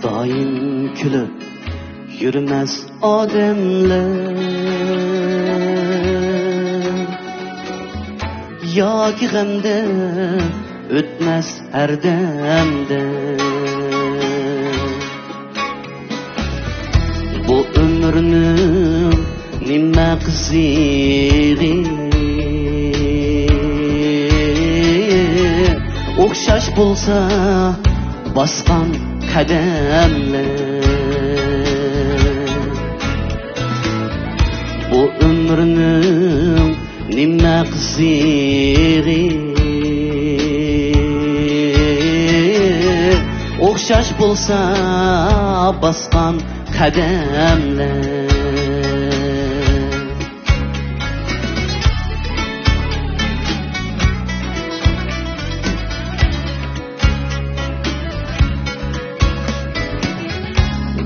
Daim külüp yürümez ademler, yoki g'amda o'tmas har damda. Bu ömrning nima qizig'i, o'xshash bo'lsa bosgan kademler. Bu ömrünün nima qizig'i, o'xshash bo'lsa bosgan kademler.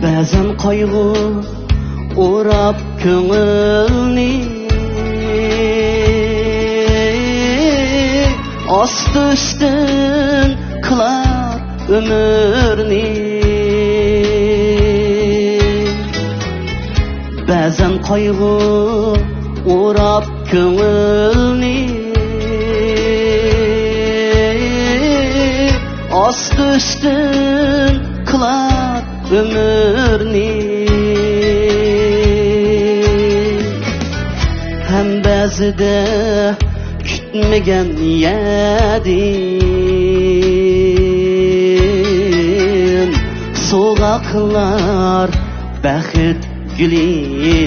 Ba'zan qayg'u o'rab ko'ngilni, osti-ustin qilar umrni. Ba'zan qayg'u o'rab ko'ngilni, osti-ustin qilar ömürni. Hem ba'zida kutmagan yedim sovg'a qilar baxt gulini.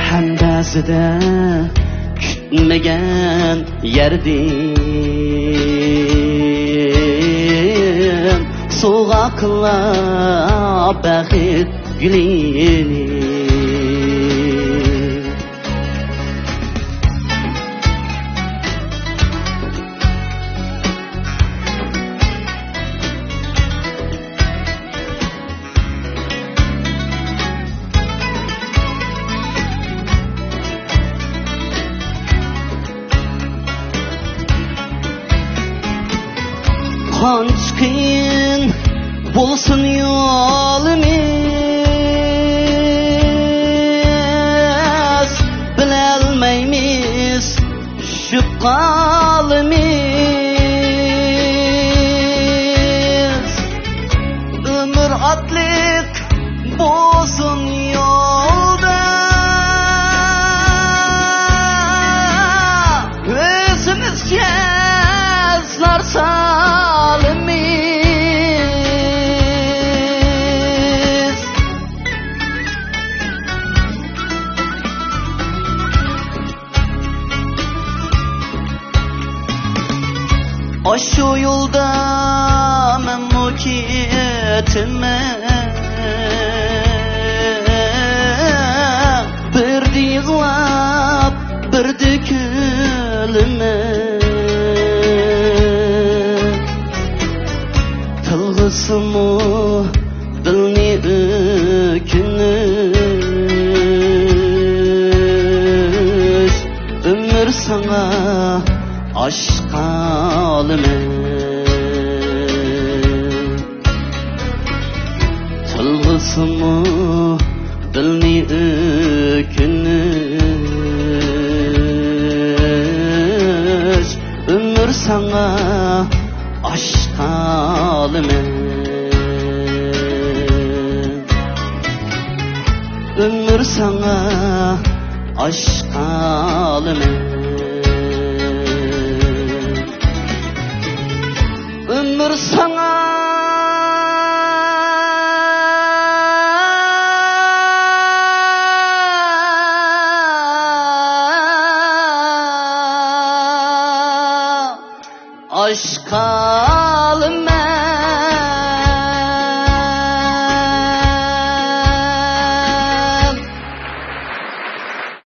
Hem ba'zida kutmagan yedim sovg'a qilar baxt gulini. Qancha qiyin bo'lsin yo'limiz, bilolmaymiz shu qalimiz. Ömür atlik bo'lsin yo'lda, o'zimizga izlarsa şu yolda memnuniyetime bir yığlap bir dökülme, tılgısımı dilni ökünüş, ömür sana aşk alime. Tılgısımı dilni ökünüş, ömür sana aşk alime. Ömür sana aşk alime. Ömür sana aşk alime.